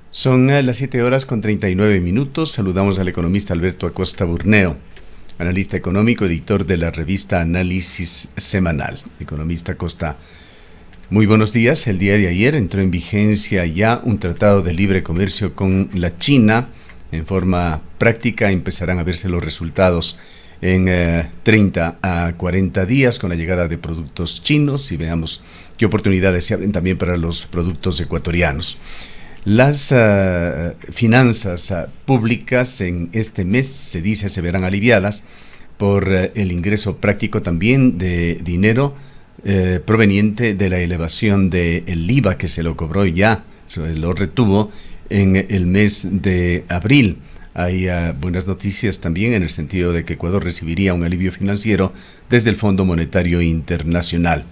Son las 7 horas con 39 minutos. Saludamos al economista Alberto Acosta Burneo, analista económico, editor de la revista Análisis Semanal. Economista Acosta, muy buenos días. El día de ayer entró en vigencia ya un tratado de libre comercio con la China. En forma práctica empezarán a verse los resultados en 30 a 40 días con la llegada de productos chinos, y veamos qué oportunidades se abren también para los productos ecuatorianos. Las finanzas públicas en este mes, se dice, se verán aliviadas por el ingreso práctico también de dinero proveniente de la elevación del IVA que se lo cobró ya, se lo retuvo en el mes de abril. Hay buenas noticias también en el sentido de que Ecuador recibiría un alivio financiero desde el Fondo Monetario Internacional.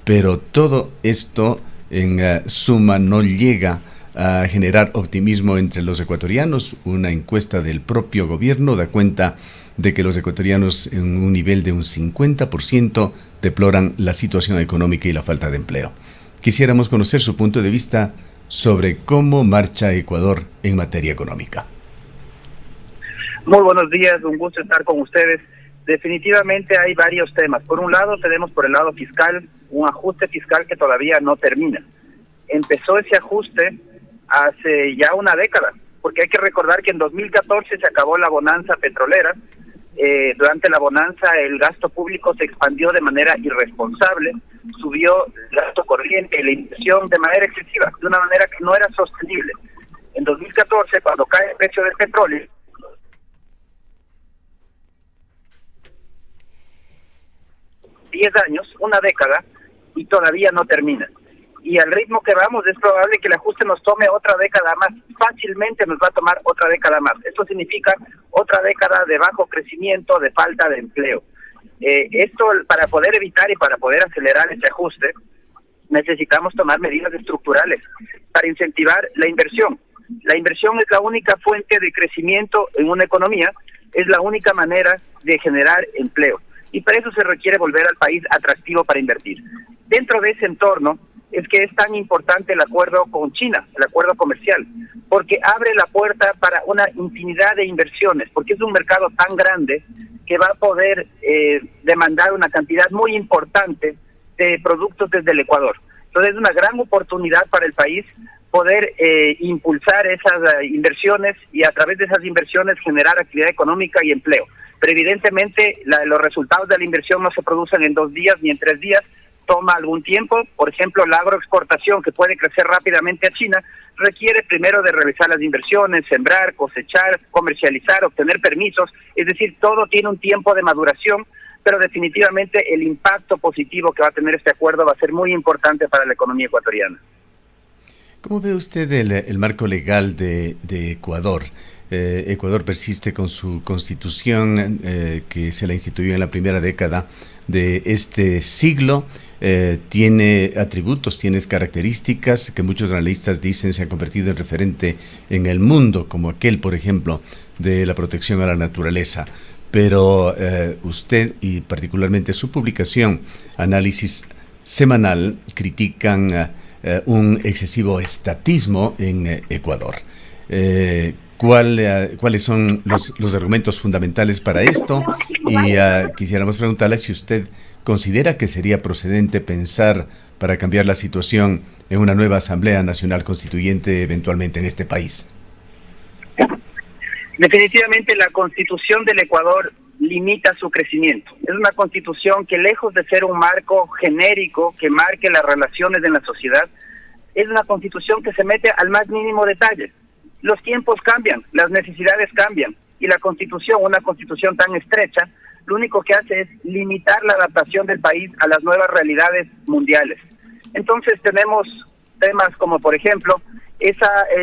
Pero todo esto en suma no llega a generar optimismo entre los ecuatorianos. Una encuesta del propio gobierno da cuenta de que los ecuatorianos en un nivel de un 50% deploran la situación económica y la falta de empleo. Quisiéramos conocer su punto de vista sobre cómo marcha Ecuador en materia económica. Muy buenos días, un gusto estar con ustedes. Definitivamente hay varios temas. Por un lado, tenemos por el lado fiscal un ajuste fiscal que todavía no termina. Empezó ese ajuste hace ya una década, porque hay que recordar que en 2014 se acabó la bonanza petrolera. Durante la bonanza el gasto público se expandió de manera irresponsable, subió el gasto corriente y la inversión de manera excesiva, de una manera que no era sostenible. En 2014, cuando cae el precio del petróleo, 10 años, una década, y todavía no termina. Y al ritmo que vamos es probable que el ajuste nos tome otra década más. Fácilmente nos va a tomar otra década más. Esto significa otra década de bajo crecimiento, de falta de empleo. Esto, para poder evitar y para poder acelerar este ajuste, necesitamos tomar medidas estructurales para incentivar la inversión. La inversión es la única fuente de crecimiento en una economía, es la única manera de generar empleo. Y para eso se requiere volver al país atractivo para invertir. Dentro de ese entorno es que es tan importante el acuerdo con China, el acuerdo comercial, porque abre la puerta para una infinidad de inversiones, porque es un mercado tan grande que va a poder demandar una cantidad muy importante de productos desde el Ecuador. Entonces es una gran oportunidad para el país poder impulsar esas inversiones y a través de esas inversiones generar actividad económica y empleo. Pero evidentemente los resultados de la inversión no se producen en 2 días ni en 3 días, toma algún tiempo. Por ejemplo, la agroexportación, que puede crecer rápidamente a China, requiere primero de realizar las inversiones, sembrar, cosechar, comercializar, obtener permisos, es decir, todo tiene un tiempo de maduración, pero definitivamente el impacto positivo que va a tener este acuerdo va a ser muy importante para la economía ecuatoriana. ¿Cómo ve usted el marco legal de Ecuador? Ecuador persiste con su constitución que se la instituyó en la primera década de este siglo. Tiene atributos, tiene características que muchos analistas dicen se han convertido en referente en el mundo, como aquel, por ejemplo, de la protección a la naturaleza. Pero usted y particularmente su publicación, Análisis Semanal, critican un excesivo estatismo en Ecuador. ¿Cuáles son los argumentos fundamentales para esto? Y quisiéramos preguntarle si usted considera que sería procedente pensar para cambiar la situación en una nueva Asamblea Nacional Constituyente eventualmente en este país. Definitivamente la Constitución del Ecuador limita su crecimiento. Es una Constitución que, lejos de ser un marco genérico que marque las relaciones en la sociedad, es una Constitución que se mete al más mínimo detalle. Los tiempos cambian, las necesidades cambian, y la Constitución, una Constitución tan estrecha, lo único que hace es limitar la adaptación del país a las nuevas realidades mundiales. Entonces tenemos temas como, por ejemplo,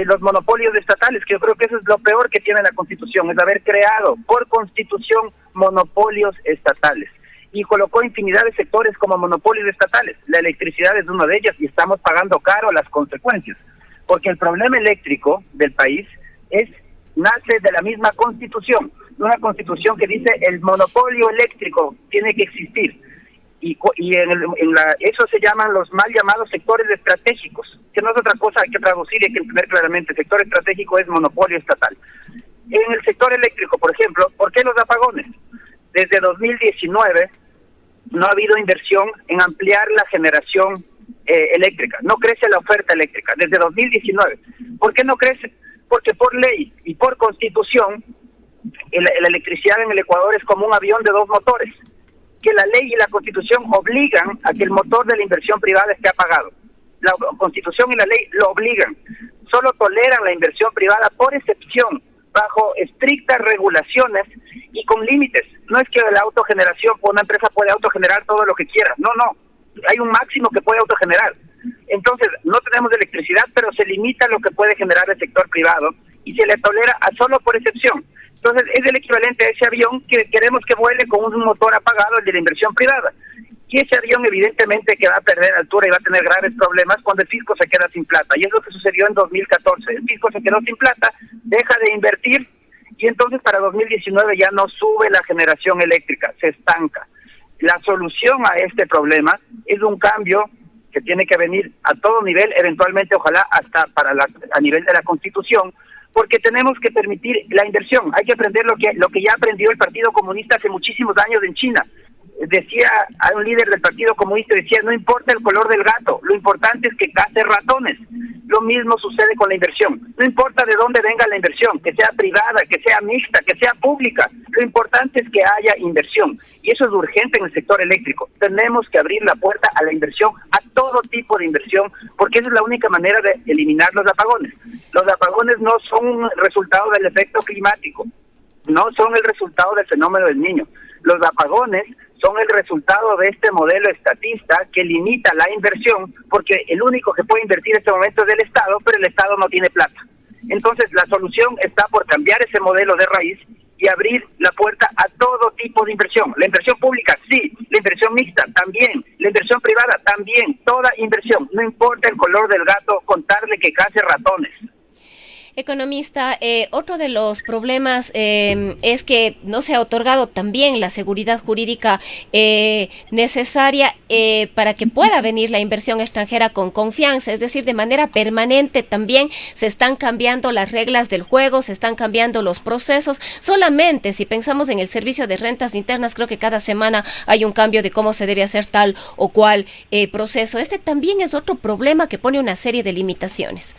los monopolios estatales, que yo creo que eso es lo peor que tiene la Constitución, es haber creado por Constitución monopolios estatales. Y colocó infinidad de sectores como monopolios estatales. La electricidad es uno de ellos y estamos pagando caro las consecuencias. Porque el problema eléctrico del país nace de la misma Constitución, una Constitución que dice el monopolio eléctrico tiene que existir. eso se llaman los mal llamados sectores estratégicos, que no es otra cosa, hay que traducir y hay que entender claramente. Sector estratégico es monopolio estatal. En el sector eléctrico, por ejemplo, ¿por qué los apagones? Desde 2019 no ha habido inversión en ampliar la generación eléctrica, no crece la oferta eléctrica desde 2019. ¿Por qué no crece? Porque por ley y por constitución la electricidad en el Ecuador es como un avión de dos motores, que la ley y la constitución obligan a que el motor de la inversión privada esté apagado. La constitución y la ley lo obligan, solo toleran la inversión privada por excepción, bajo estrictas regulaciones y con límites. No es que la autogeneración, una empresa puede autogenerar todo lo que quiera, no, hay un máximo que puede autogenerar. Entonces, no tenemos electricidad, pero se limita lo que puede generar el sector privado y se le tolera a solo por excepción. Entonces, es el equivalente a ese avión que queremos que vuele con un motor apagado, el de la inversión privada. Y ese avión evidentemente que va a perder altura y va a tener graves problemas cuando el fisco se queda sin plata. Y es lo que sucedió en 2014. El fisco se quedó sin plata, deja de invertir y entonces para 2019 ya no sube la generación eléctrica, se estanca. La solución a este problema es un cambio que tiene que venir a todo nivel, eventualmente ojalá hasta a nivel de la Constitución, porque tenemos que permitir la inversión. Hay que aprender lo que ya aprendió el Partido Comunista hace muchísimos años en China. Decía a un líder del Partido Comunista, decía, no importa el color del gato, lo importante es que cace ratones. Lo mismo sucede con la inversión. No importa de dónde venga la inversión, que sea privada, que sea mixta, que sea pública, lo importante es que haya inversión. Y eso es urgente en el sector eléctrico. Tenemos que abrir la puerta a la inversión, a todo tipo de inversión, porque esa es la única manera de eliminar los apagones. Los apagones no son un resultado del efecto climático, no son el resultado del fenómeno del Niño. Los apagones son el resultado de este modelo estatista que limita la inversión, porque el único que puede invertir en este momento es el Estado, pero el Estado no tiene plata. Entonces, la solución está por cambiar ese modelo de raíz y abrir la puerta a todo tipo de inversión. La inversión pública, sí. La inversión mixta, también. La inversión privada, también. Toda inversión, no importa el color del gato, contarle que case ratones. Economista, otro de los problemas es que no se ha otorgado también la seguridad jurídica necesaria para que pueda venir la inversión extranjera con confianza, es decir, de manera permanente también se están cambiando las reglas del juego, se están cambiando los procesos. Solamente si pensamos en el servicio de rentas internas, creo que cada semana hay un cambio de cómo se debe hacer tal o cual proceso. Este también es otro problema que pone una serie de limitaciones.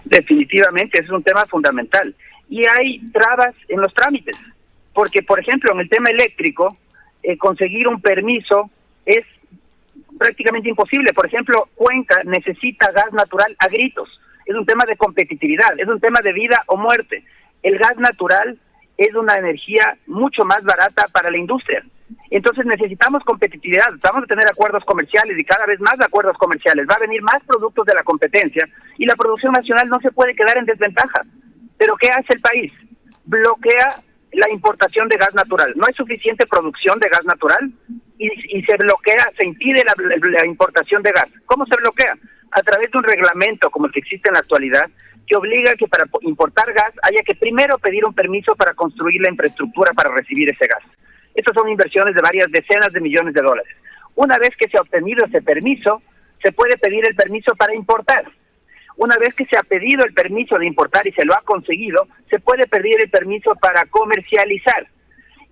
Definitivamente, es un tema fundamental. Y hay trabas en los trámites, porque, por ejemplo, en el tema eléctrico, conseguir un permiso es prácticamente imposible. Por ejemplo, Cuenca necesita gas natural a gritos. Es un tema de competitividad, es un tema de vida o muerte. El gas natural es una energía mucho más barata para la industria. Entonces necesitamos competitividad, vamos a tener acuerdos comerciales y cada vez más acuerdos comerciales, va a venir más productos de la competencia y la producción nacional no se puede quedar en desventaja. Pero ¿qué hace el país? Bloquea la importación de gas natural. No hay suficiente producción de gas natural y se bloquea, se impide la importación de gas. ¿Cómo se bloquea? A través de un reglamento como el que existe en la actualidad, que obliga que para importar gas haya que primero pedir un permiso para construir la infraestructura para recibir ese gas. Estas son inversiones de varias decenas de millones de dólares. Una vez que se ha obtenido ese permiso, se puede pedir el permiso para importar. Una vez que se ha pedido el permiso de importar y se lo ha conseguido, se puede pedir el permiso para comercializar.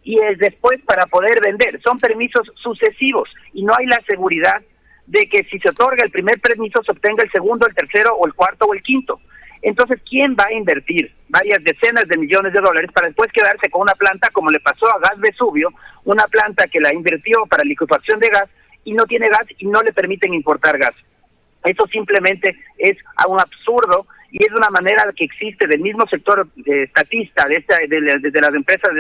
Y es después para poder vender. Son permisos sucesivos y no hay la seguridad de que si se otorga el primer permiso se obtenga el segundo, el tercero o el cuarto o el quinto. Entonces, ¿quién va a invertir varias decenas de millones de dólares para después quedarse con una planta como le pasó a Gas Vesubio, una planta que la invirtió para licuefacción de gas y no tiene gas y no le permiten importar gas? Eso simplemente es un absurdo y es una manera que existe del mismo sector estatista de las empresas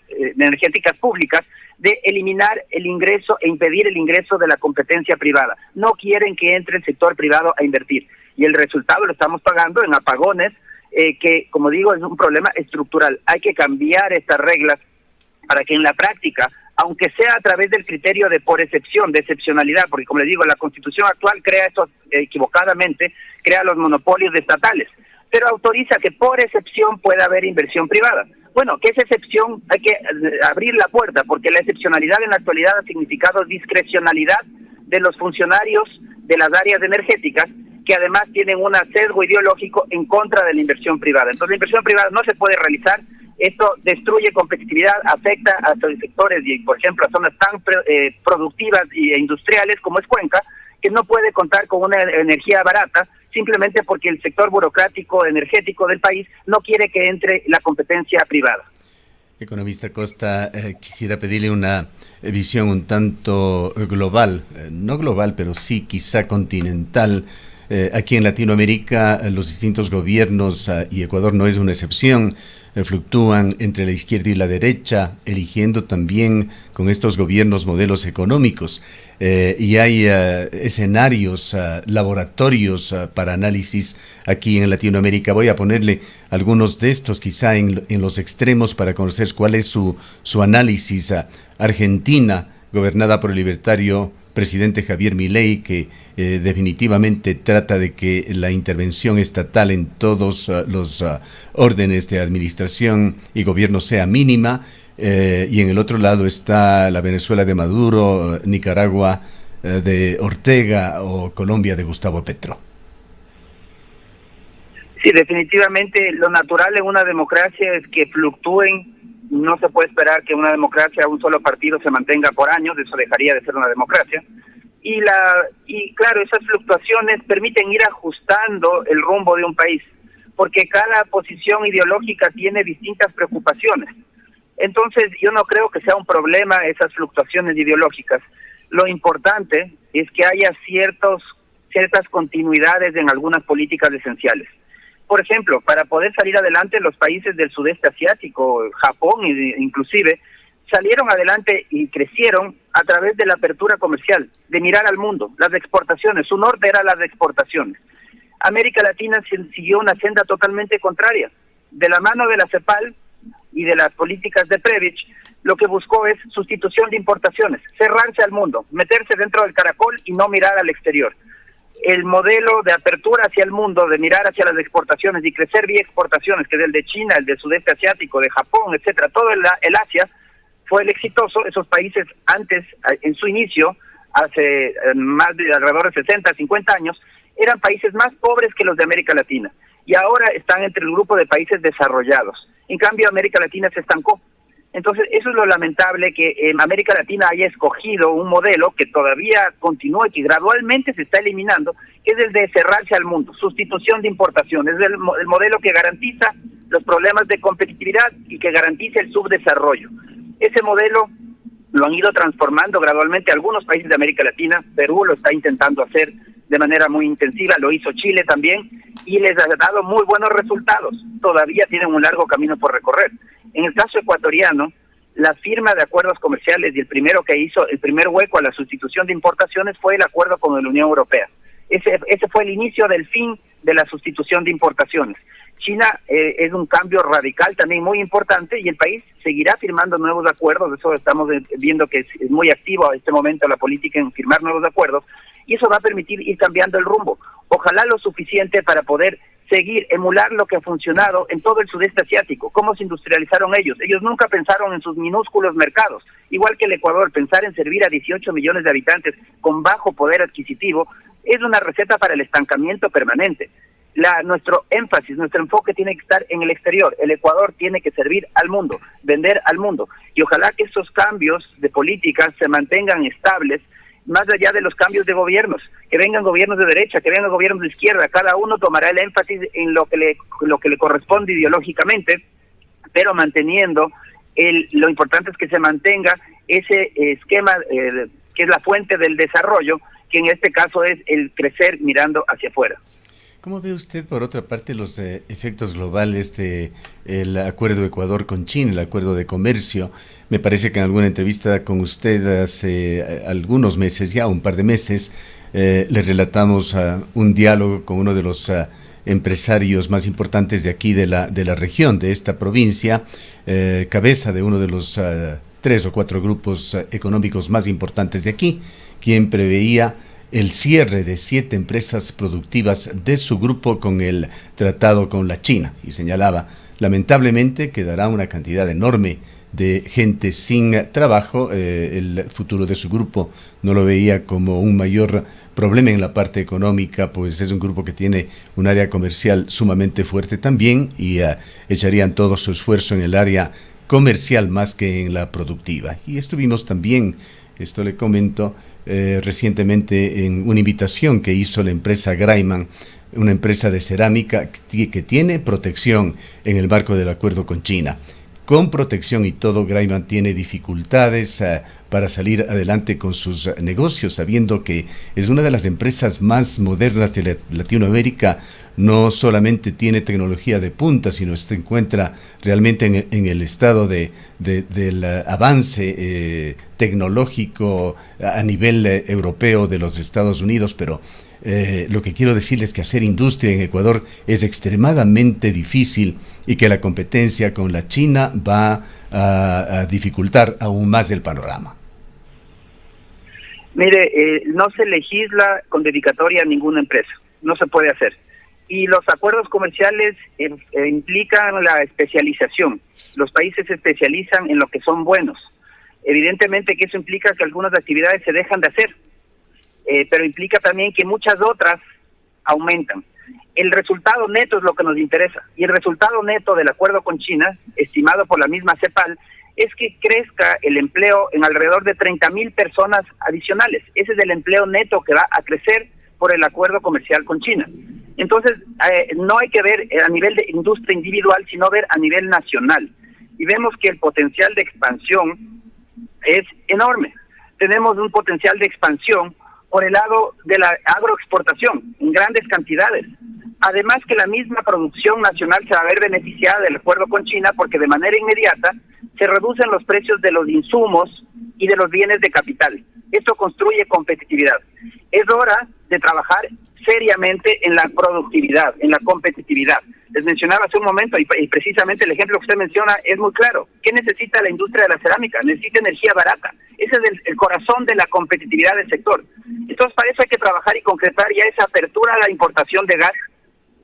energéticas públicas de eliminar el ingreso e impedir el ingreso de la competencia privada. No quieren que entre el sector privado a invertir. Y el resultado lo estamos pagando en apagones, que, como digo, es un problema estructural. Hay que cambiar estas reglas para que en la práctica, aunque sea a través del criterio de por excepción, de excepcionalidad, porque como les digo, la Constitución actual crea esto equivocadamente, crea los monopolios estatales, pero autoriza que por excepción pueda haber inversión privada. Bueno, que esa excepción hay que abrir la puerta, porque la excepcionalidad en la actualidad ha significado discrecionalidad de los funcionarios de las áreas energéticas, que además tienen un sesgo ideológico en contra de la inversión privada. Entonces la inversión privada no se puede realizar, esto destruye competitividad, afecta a sectores y, por ejemplo, a zonas tan productivas e industriales como es Cuenca, que no puede contar con una energía barata, simplemente porque el sector burocrático energético del país no quiere que entre la competencia privada. Economista Costa, quisiera pedirle una visión un tanto global, no global, pero sí quizá continental. Aquí en Latinoamérica los distintos gobiernos, y Ecuador no es una excepción, fluctúan entre la izquierda y la derecha, eligiendo también con estos gobiernos modelos económicos. Y hay escenarios, laboratorios para análisis aquí en Latinoamérica. Voy a ponerle algunos de estos quizá en los extremos para conocer cuál es su análisis. Argentina, gobernada por el libertario presidente Javier Milei, que definitivamente trata de que la intervención estatal en todos los órdenes de administración y gobierno sea mínima, y en el otro lado está la Venezuela de Maduro, Nicaragua de Ortega o Colombia de Gustavo Petro. Sí, definitivamente lo natural en una democracia es que fluctúen. No se puede esperar que una democracia, un solo partido se mantenga por años, eso dejaría de ser una democracia. Y claro, esas fluctuaciones permiten ir ajustando el rumbo de un país, porque cada posición ideológica tiene distintas preocupaciones. Entonces, yo no creo que sea un problema esas fluctuaciones ideológicas. Lo importante es que haya ciertas continuidades en algunas políticas esenciales. Por ejemplo, para poder salir adelante los países del sudeste asiático, Japón inclusive, salieron adelante y crecieron a través de la apertura comercial, de mirar al mundo, las exportaciones. Su norte era las exportaciones. América Latina siguió una senda totalmente contraria. De la mano de la CEPAL y de las políticas de Prebisch, lo que buscó es sustitución de importaciones, cerrarse al mundo, meterse dentro del caracol y no mirar al exterior. El modelo de apertura hacia el mundo, de mirar hacia las exportaciones y crecer vía exportaciones, que es el de China, el del sudeste asiático, de Japón, etcétera, todo el Asia, fue el exitoso. Esos países antes, en su inicio, hace más de alrededor de 60, 50 años, eran países más pobres que los de América Latina, y ahora están entre el grupo de países desarrollados. En cambio, América Latina se estancó. Entonces, eso es lo lamentable, que América Latina haya escogido un modelo que todavía continúa y que gradualmente se está eliminando, que es el de cerrarse al mundo, sustitución de importaciones, es el modelo que garantiza los problemas de competitividad y que garantiza el subdesarrollo. Ese modelo lo han ido transformando gradualmente algunos países de América Latina. Perú lo está intentando hacer de manera muy intensiva, lo hizo Chile también, y les ha dado muy buenos resultados. Todavía tienen un largo camino por recorrer. En el caso ecuatoriano, la firma de acuerdos comerciales, y el primero que hizo el primer hueco a la sustitución de importaciones fue el acuerdo con la Unión Europea. Ese fue el inicio del fin de la sustitución de importaciones. China es un cambio radical también muy importante, y el país seguirá firmando nuevos acuerdos. Eso estamos viendo que es muy activo a este momento la política en firmar nuevos acuerdos, y eso va a permitir ir cambiando el rumbo. Ojalá lo suficiente para poder seguir, emular lo que ha funcionado en todo el sudeste asiático. ¿Cómo se industrializaron ellos? Ellos nunca pensaron en sus minúsculos mercados. Igual que el Ecuador, pensar en servir a 18 millones de habitantes con bajo poder adquisitivo es una receta para el estancamiento permanente. Nuestro énfasis, nuestro enfoque tiene que estar en el exterior. El Ecuador tiene que servir al mundo, vender al mundo. Y ojalá que estos cambios de políticas se mantengan estables, más allá de los cambios de gobiernos, que vengan gobiernos de derecha, que vengan gobiernos de izquierda. Cada uno tomará el énfasis en lo que le corresponde ideológicamente, pero manteniendo lo importante es que se mantenga ese esquema que es la fuente del desarrollo, que en este caso es el crecer mirando hacia afuera. ¿Cómo ve usted, por otra parte, los efectos globales del acuerdo Ecuador con China, el acuerdo de comercio? Me parece que en alguna entrevista con usted hace algunos meses, ya un par de meses, le relatamos un diálogo con uno de los empresarios más importantes de aquí, de la región, de esta provincia, cabeza de uno de los 3 o 4 grupos económicos más importantes de aquí, quien preveía el cierre de 7 empresas productivas de su grupo con el tratado con la China y señalaba, lamentablemente quedará una cantidad enorme de gente sin trabajo. El futuro de su grupo no lo veía como un mayor problema en la parte económica, pues es un grupo que tiene un área comercial sumamente fuerte también y echarían todo su esfuerzo en el área comercial más que en la productiva. Y estuvimos también, esto le comento, recientemente en una invitación que hizo la empresa Graiman, una empresa de cerámica que tiene protección en el marco del acuerdo con China. Con protección y todo, Graiman tiene dificultades para salir adelante con sus negocios, sabiendo que es una de las empresas más modernas de Latinoamérica. No solamente tiene tecnología de punta, sino se encuentra realmente en el estado del avance tecnológico a nivel europeo de los Estados Unidos, pero lo que quiero decirles es que hacer industria en Ecuador es extremadamente difícil y que la competencia con la China va a dificultar aún más el panorama. Mire, no se legisla con dedicatoria a ninguna empresa, no se puede hacer. Y los acuerdos comerciales implican la especialización. Los países se especializan en lo que son buenos. Evidentemente que eso implica que algunas actividades se dejan de hacer, pero implica también que muchas otras aumentan. El resultado neto es lo que nos interesa, y el resultado neto del acuerdo con China, estimado por la misma CEPAL, es que crezca el empleo en alrededor de 30,000 personas adicionales. Ese es el empleo neto que va a crecer por el acuerdo comercial con China. Entonces, no hay que ver a nivel de industria individual, sino ver a nivel nacional. Y vemos que el potencial de expansión es enorme. Tenemos un potencial de expansión por el lado de la agroexportación en grandes cantidades. Además que la misma producción nacional se va a ver beneficiada del acuerdo con China porque de manera inmediata se reducen los precios de los insumos y de los bienes de capital. Esto construye competitividad. Es hora de trabajar seriamente en la productividad, en la competitividad. Les mencionaba hace un momento, y precisamente el ejemplo que usted menciona es muy claro. ¿Qué necesita la industria de la cerámica? Necesita energía barata. Ese es el corazón de la competitividad del sector. Entonces, para eso hay que trabajar y concretar ya esa apertura a la importación de gas,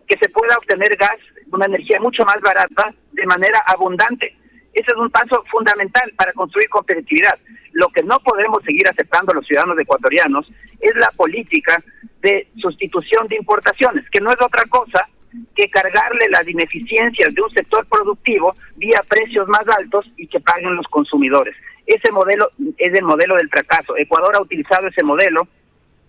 que se pueda obtener gas, una energía mucho más barata, de manera abundante. Ese es un paso fundamental para construir competitividad. Lo que no podemos seguir aceptando los ciudadanos ecuatorianos es la política de sustitución de importaciones, que no es otra cosa que cargarle las ineficiencias de un sector productivo vía precios más altos y que paguen los consumidores. Ese modelo es el modelo del fracaso. Ecuador ha utilizado ese modelo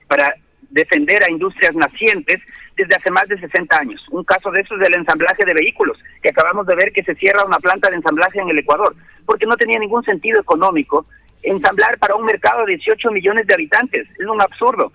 para defender a industrias nacientes desde hace más de 60 años. Un caso de eso es el ensamblaje de vehículos, que acabamos de ver que se cierra una planta de ensamblaje en el Ecuador, porque no tenía ningún sentido económico ensamblar para un mercado de 18 millones de habitantes. Es un absurdo.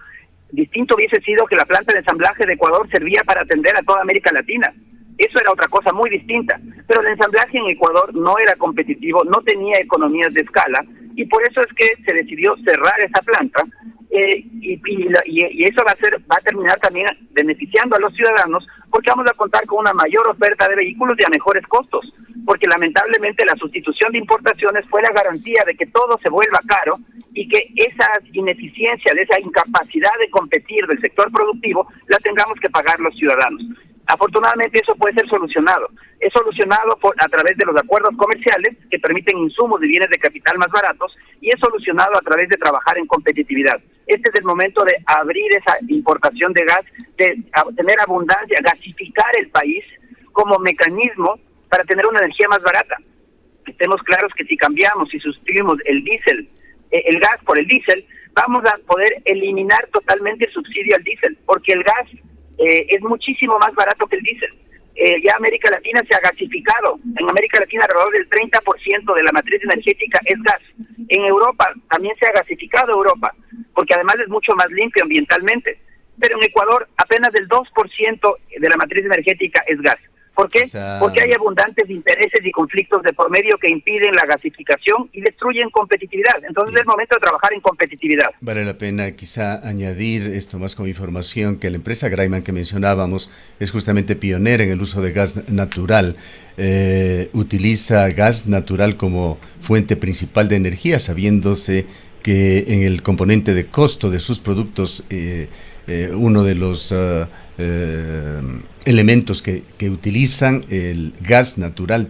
Distinto hubiese sido que la planta de ensamblaje de Ecuador servía para atender a toda América Latina. Eso era otra cosa muy distinta. Pero el ensamblaje en Ecuador no era competitivo, no tenía economías de escala, y por eso es que se decidió cerrar esa planta, y eso va a terminar también beneficiando a los ciudadanos, porque vamos a contar con una mayor oferta de vehículos y a mejores costos, porque lamentablemente la sustitución de importaciones fue la garantía de que todo se vuelva caro y que esas ineficiencias, esa incapacidad de competir del sector productivo, la tengamos que pagar los ciudadanos. Afortunadamente eso puede ser solucionado. Es solucionado a través de los acuerdos comerciales que permiten insumos y bienes de capital más baratos, y es solucionado a través de trabajar en competitividad. Este es el momento de abrir esa importación de gas, de tener abundancia, gasificar el país como mecanismo para tener una energía más barata. Estemos claros que si cambiamos y sustituimos el gas por el diésel, vamos a poder eliminar totalmente el subsidio al diésel, porque el gas es muchísimo más barato que el diésel. Ya América Latina se ha gasificado. En América Latina alrededor del 30% de la matriz energética es gas. En Europa también se ha gasificado Europa, porque además es mucho más limpio ambientalmente. Pero en Ecuador apenas el 2% de la matriz energética es gas. ¿Por qué? Porque hay abundantes intereses y conflictos de por medio que impiden la gasificación y destruyen competitividad. Entonces es el momento de trabajar en competitividad. Vale la pena quizá añadir esto más como información, que la empresa Graiman que mencionábamos es justamente pionera en el uso de gas natural. Utiliza gas natural como fuente principal de energía, sabiéndose que en el componente de costo de sus productos, uno de los elementos que utilizan, el gas natural,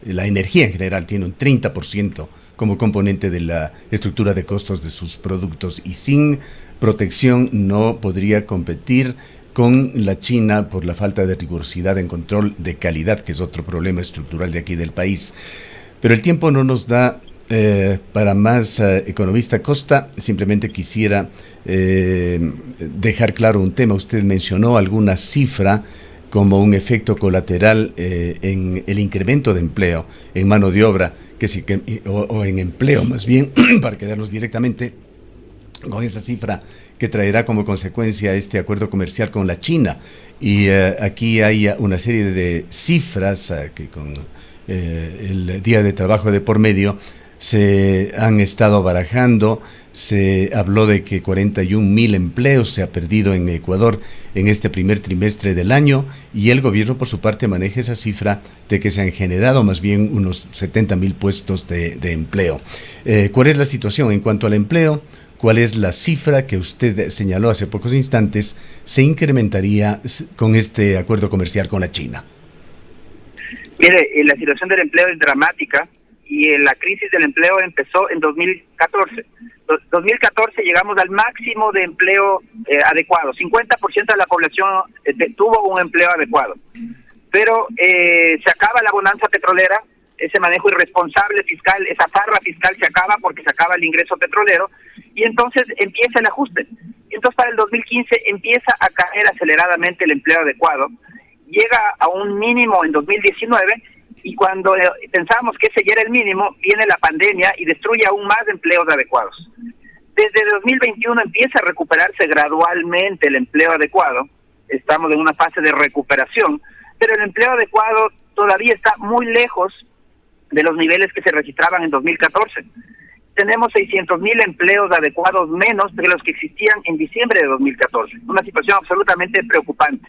la energía en general tiene un 30% como componente de la estructura de costos de sus productos, y sin protección no podría competir con la China por la falta de rigurosidad en control de calidad, que es otro problema estructural de aquí del país. Pero el tiempo no nos da para más, economista Costa. Simplemente quisiera dejar claro un tema. Usted mencionó alguna cifra como un efecto colateral en el incremento de empleo, en mano de obra, o en empleo más bien, para quedarnos directamente con esa cifra que traerá como consecuencia este acuerdo comercial con la China. Y aquí hay una serie de cifras que con el día de trabajo de por medio se han estado barajando. Se habló de que 41,000 empleos se ha perdido en Ecuador en este primer trimestre del año, y el gobierno por su parte maneja esa cifra de que se han generado más bien unos 70,000 puestos de empleo. ¿Cuál es la situación en cuanto al empleo? ¿Cuál es la cifra que usted señaló hace pocos instantes se incrementaría con este acuerdo comercial con la China? Mire, la situación del empleo es dramática, y la crisis del empleo empezó en 2014. 2014 llegamos al máximo de empleo adecuado. 50% de la población tuvo un empleo adecuado. Pero se acaba la bonanza petrolera, ese manejo irresponsable fiscal, esa farra fiscal se acaba porque se acaba el ingreso petrolero, y entonces empieza el ajuste. Entonces para el 2015 empieza a caer aceleradamente el empleo adecuado, llega a un mínimo en 2019, y cuando pensábamos que ese ya era el mínimo, viene la pandemia y destruye aún más empleos adecuados. Desde 2021 empieza a recuperarse gradualmente el empleo adecuado, estamos en una fase de recuperación, pero el empleo adecuado todavía está muy lejos de los niveles que se registraban en 2014. Tenemos 600,000 empleos adecuados menos de los que existían en diciembre de 2014, una situación absolutamente preocupante.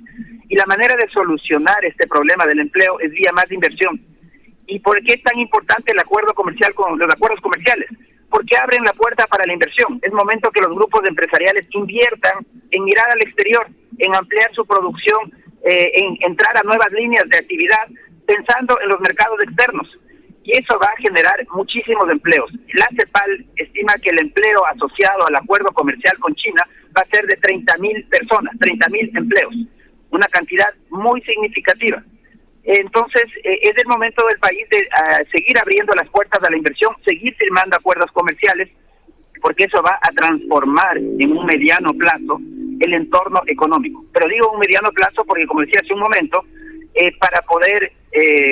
Y la manera de solucionar este problema del empleo es vía más inversión. ¿Y por qué es tan importante el acuerdo comercial con los acuerdos comerciales? Porque abren la puerta para la inversión. Es momento que los grupos empresariales inviertan en mirar al exterior, en ampliar su producción, en entrar a nuevas líneas de actividad, pensando en los mercados externos. Y eso va a generar muchísimos empleos. La CEPAL estima que el empleo asociado al acuerdo comercial con China va a ser de 30,000 personas, 30,000 empleos, una cantidad muy significativa. Entonces, es el momento del país de seguir abriendo las puertas a la inversión, seguir firmando acuerdos comerciales, porque eso va a transformar en un mediano plazo el entorno económico. Pero digo un mediano plazo porque, como decía hace un momento, para poder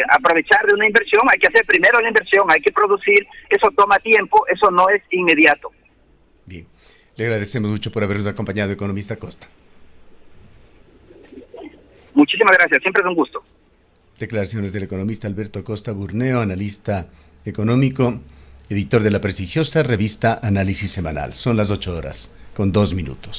aprovechar de una inversión hay que hacer primero la inversión, hay que producir, eso toma tiempo, eso no es inmediato. Bien, le agradecemos mucho por habernos acompañado, economista Costa. Muchísimas gracias, siempre es un gusto. Declaraciones del economista Alberto Acosta Burneo, analista económico, editor de la prestigiosa revista Análisis Semanal. Son las 8:02 minutos.